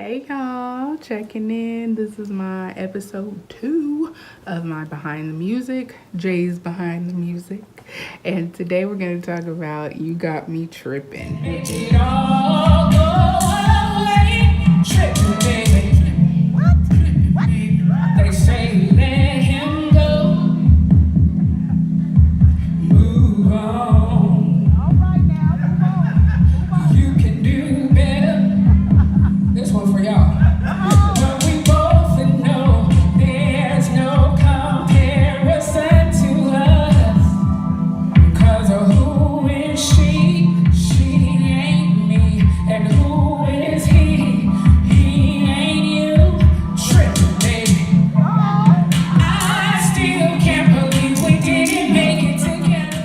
Hey y'all, checking in. This is my episode 2 of my Behind the Music, Jay's Behind the Music. And today we're going to talk about You Got Me Trippin'. Make it all go away, trippin', baby. What? They say let him go, move on. All right now, move on. You can do better. This one for y'all. But we both know there's no comparison to us. Cause who is she? She ain't me. And who is he? He ain't you. Trippin', baby. I still can't believe we didn't make it together.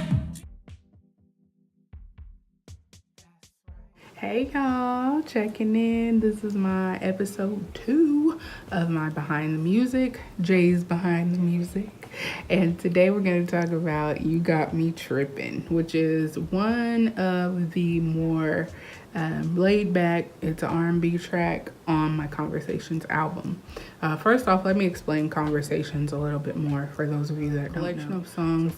Hey y'all, checking in. This is my episode 2 of my Behind the Music, Jay's Behind the Music. And today we're going to talk about You Got Me Trippin', which is one of the more laid back, it's an R&B track on my Conversations album. First off, let me explain Conversations a little bit more for those of you that don't know. Collection of songs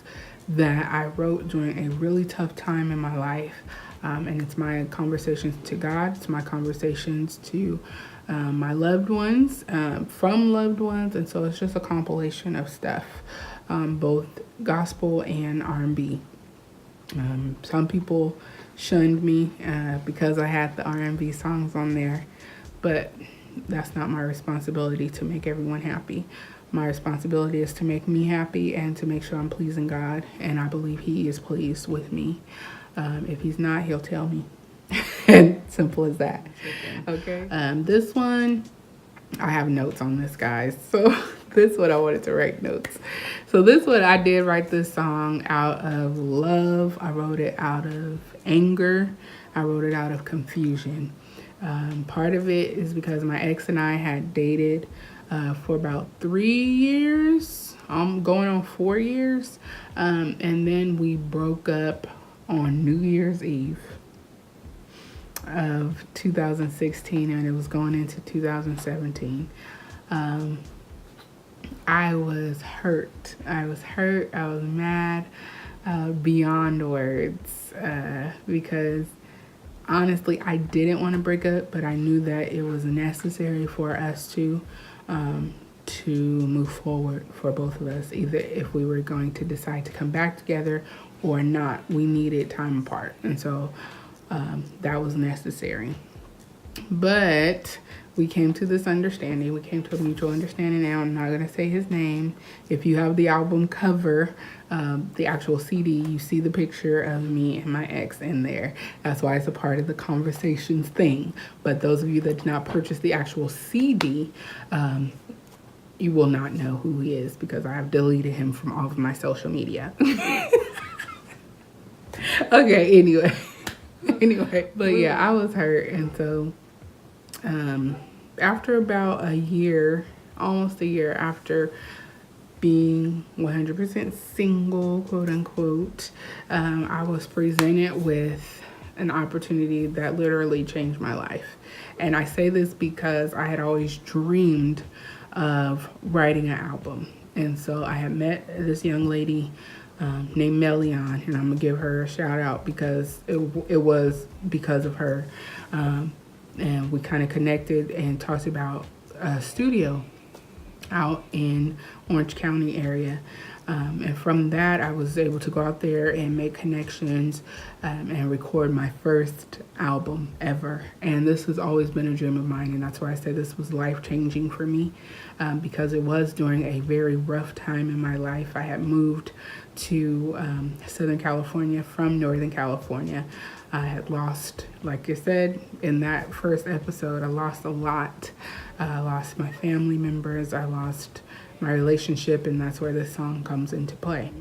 that I wrote during a really tough time in my life. And it's my conversations to God. It's my conversations to my loved ones, from loved ones. And so it's just a compilation of stuff, both gospel and R&B. Some people shunned me because I had the R&B songs on there, but that's not my responsibility to make everyone happy. My responsibility is to make me happy and to make sure I'm pleasing God, and I believe He is pleased with me. If He's not, He'll tell me. Simple as that. Okay. This one, I have notes on this, guys. So this one I wanted to write notes. So this one, I did write this song out of love. I wrote it out of anger. I wrote it out of confusion. Part of it is because my ex and I had dated for about 3 years. I'm going on 4 years. And then we broke up on New Year's Eve of 2016, and it was going into 2017. I was hurt. I was mad beyond words because honestly, I didn't want to break up, but I knew that it was necessary for us to move forward for both of us. Either if we were going to decide to come back together or not, we needed time apart. And so that was necessary. But we came to this understanding. We came to a mutual understanding. Now, I'm not going to say his name. If you have the album cover, the actual CD, you see the picture of me and my ex in there. That's why it's a part of the Conversations thing. But those of you that did not purchase the actual CD, you will not know who he is because I have deleted him from all of my social media. Okay, anyway, but yeah, I was hurt. And so after about a year, almost a year after being 100% single, quote unquote, I was presented with an opportunity that literally changed my life. And I say this because I had always dreamed of writing an album. And so I had met this young lady named Melion, and I'm gonna give her a shout out because it was because of her. And we kind of connected and talked about a studio out in Orange County area. And from that, I was able to go out there and make connections and record my first album ever. And this has always been a dream of mine, and that's why I said this was life-changing for me, because it was during a very rough time in my life. I had moved to Southern California from Northern California. I had lost, like I said in that first episode, I lost a lot. I lost my family members. I lost my relationship, and that's where this song comes into play.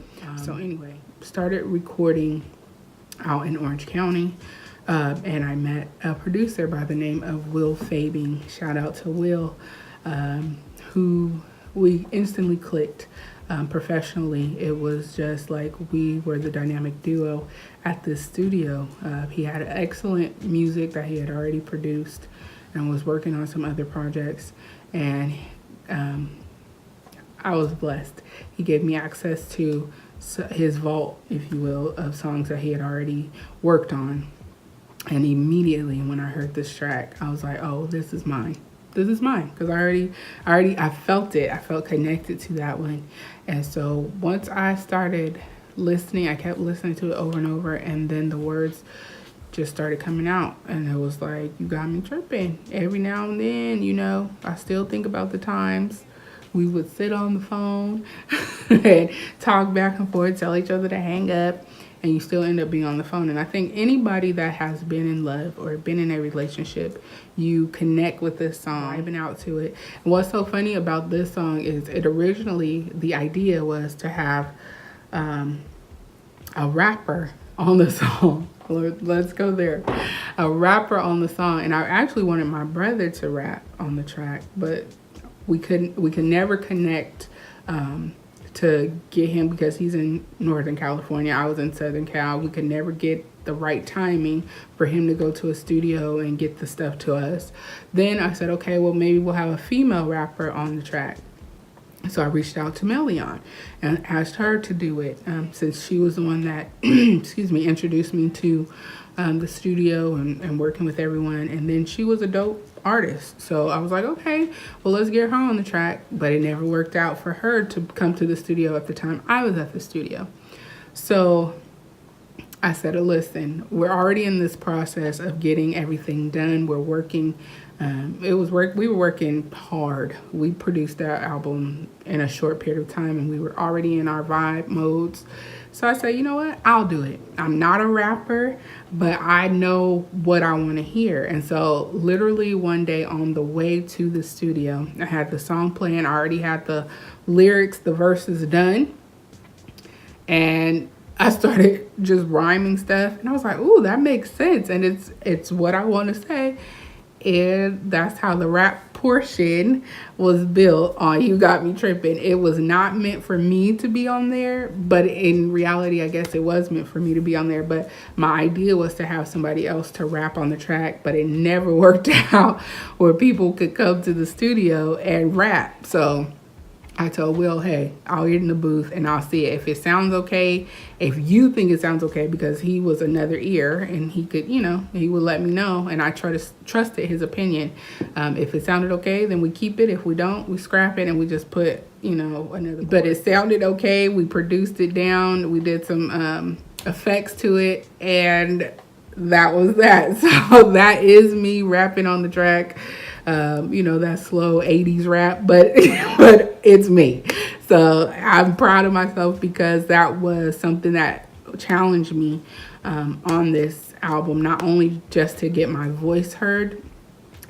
So anyway, started recording out in Orange County, and I met a producer by the name of Will Fabing. Shout out to Will, who we instantly clicked. Professionally, it was just like we were the dynamic duo at this studio. He had excellent music that he had already produced, and was working on some other projects, and I was blessed. He gave me access to his vault, if you will, of songs that he had already worked on. And immediately when I heard this track, I was like, oh, this is mine. This is mine. Because I felt it. I felt connected to that one. And so once I started listening, I kept listening to it over and over. And then the words just started coming out. And it was like, you got me tripping. Every now and then, you know, I still think about the times we would sit on the phone and talk back and forth, tell each other to hang up, and you still end up being on the phone. And I think anybody that has been in love or been in a relationship, you connect with this song, vibing out to it. And what's so funny about this song is it originally, the idea was to have a rapper on the song. Let's go there. A rapper on the song. And I actually wanted my brother to rap on the track, but we could never connect to get him because he's in Northern California. I was in Southern Cal. We could never get the right timing for him to go to a studio and get the stuff to us. Then I said, okay, well, maybe we'll have a female rapper on the track. So I reached out to Melion and asked her to do it since she was the one that, introduced me to the studio and working with everyone. And then she was a dope artist. So I was like, okay, well, let's get her on the track. But it never worked out for her to come to the studio at the time I was at the studio. So I said, listen, we're already in this process of getting everything done. We're working. We were working hard. We produced that album in a short period of time, and we were already in our vibe modes. So I said, you know what? I'll do it. I'm not a rapper, but I know what I want to hear. And so literally one day on the way to the studio, I had the song playing. I already had the lyrics, the verses done. And I started just rhyming stuff. And I was like, ooh, that makes sense. And it's what I want to say. And that's how the rap portion was built on You Got Me Trippin'. It was not meant for me to be on there, but in reality, I guess it was meant for me to be on there. But my idea was to have somebody else to rap on the track, but it never worked out where people could come to the studio and rap. So I told Will, hey, I'll get in the booth and I'll see it. If it sounds okay, if you think it sounds okay, because he was another ear and he could, he would let me know. And I trusted his opinion. If it sounded okay, then we keep it. If we don't, we scrap it and we just put, another. But it sounded okay. We produced it down. We did some effects to it. And that was that. So that is me rapping on the track. That slow 80s rap, but it's me. So I'm proud of myself because that was something that challenged me on this album, not only just to get my voice heard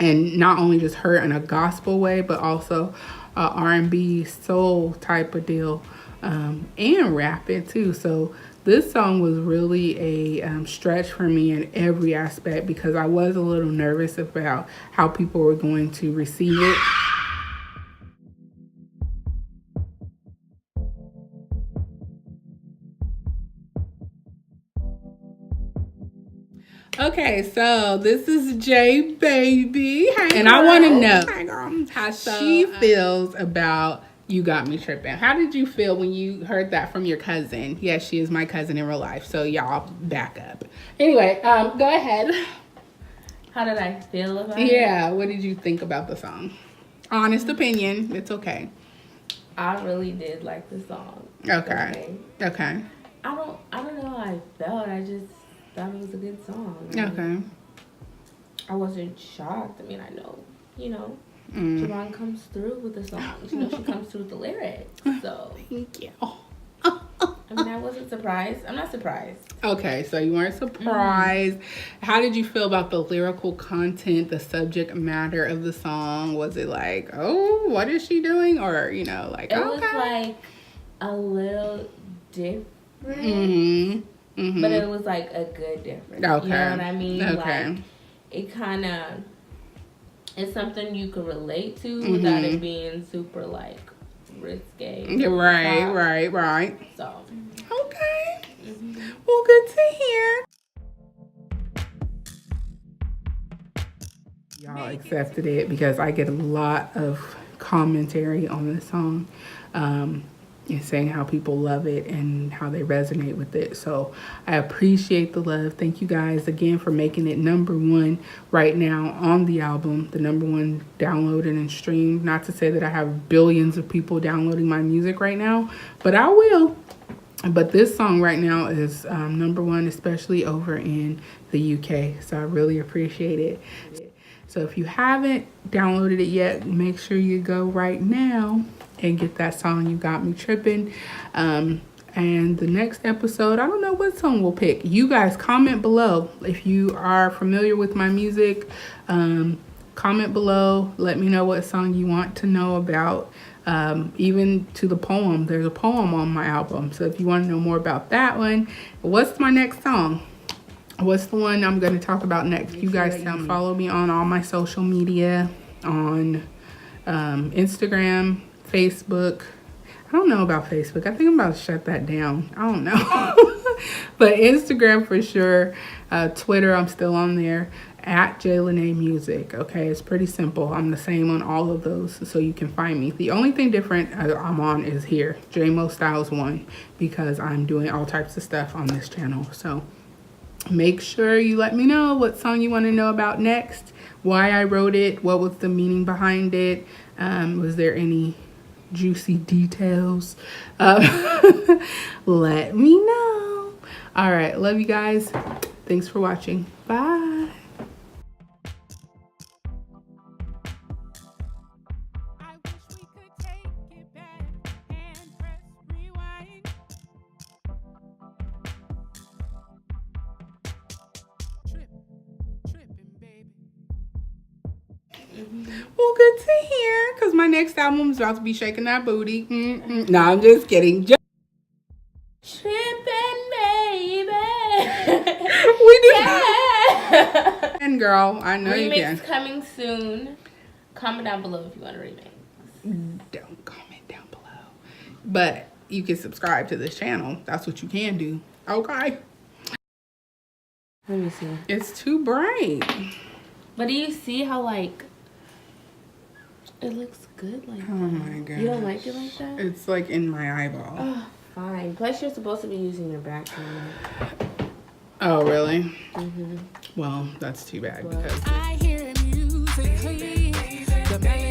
and not only just heard in a gospel way, but also R&B soul type of deal and rapping too. So this song was really a stretch for me in every aspect because I was a little nervous about how people were going to receive it. Okay, so this is JayBabyy. Hey, and girl. I want to know how she feels about You Got Me Trippin'. How did you feel when you heard that from your cousin? Yes, she is my cousin in real life, so y'all back up. Anyway, go ahead. How did I feel about it? Yeah, what did you think about the song? Honest opinion, it's okay. I really did like the song. Okay. I don't know how I felt. I just thought it was a good song. Okay. I wasn't shocked. I mean, I know, Javon comes through with the songs. She comes through with the lyrics. So thank you. I mean, I wasn't surprised. I'm not surprised. Okay, so you weren't surprised. How did you feel about the lyrical content, the subject matter of the song? Was it like, oh, what is she doing? Or, It was like a little different. But it was like a good difference. Okay. You know what I mean? Okay. Like, it kind of, it's something you could relate to without it being super, like, risque. Right. So. Okay. Well, good to hear. y'all accepted it, because I get a lot of commentary on this song, and saying how people love it and how they resonate with it. So I appreciate the love. Thank you guys again for making it #1 right now on the album, the #1 downloaded and streamed. Not to say that I have billions of people downloading my music right now, but I will. But this song right now is #1, especially over in the UK. So I really appreciate it. So if you haven't downloaded it yet, make sure you go right now and get that song, You Got Me Trippin'. And the next episode, I don't know what song we'll pick. You guys comment below. If you are familiar with my music, comment below. Let me know what song you want to know about. Even to the poem. There's a poem on my album. So if you want to know more about that one, what's my next song? What's the one I'm going to talk about next? You guys tell me. Follow me on all my social media, on Instagram, Facebook. I don't know about Facebook. I think I'm about to shut that down. I don't know. But Instagram for sure. Twitter, I'm still on there. At J.Lane't Music. Okay, it's pretty simple. I'm the same on all of those, so you can find me. The only thing different I'm on is here, JMO Styles 1, because I'm doing all types of stuff on this channel. So make sure you let me know what song you want to know about next, why I wrote it, what was the meaning behind it, was there any juicy details? Let me know. All right, love you guys. Thanks for watching. Bye. Well, good to hear, because my next album is about to be shaking that booty. No, I'm just kidding. Trippin', baby. We do. Yeah. And girl, I know you can. Remix coming soon. Comment down below if you want a remix. Don't comment down below. But you can subscribe to this channel. That's what you can do. Okay. Let me see. It's too bright. But do you see how, like, it looks good like that? Oh my god. You don't like it like that? It's like in my eyeball. Oh, fine. Plus, you're supposed to be using your back camera. Oh, really? Well, that's too bad, because I hear music, the melody.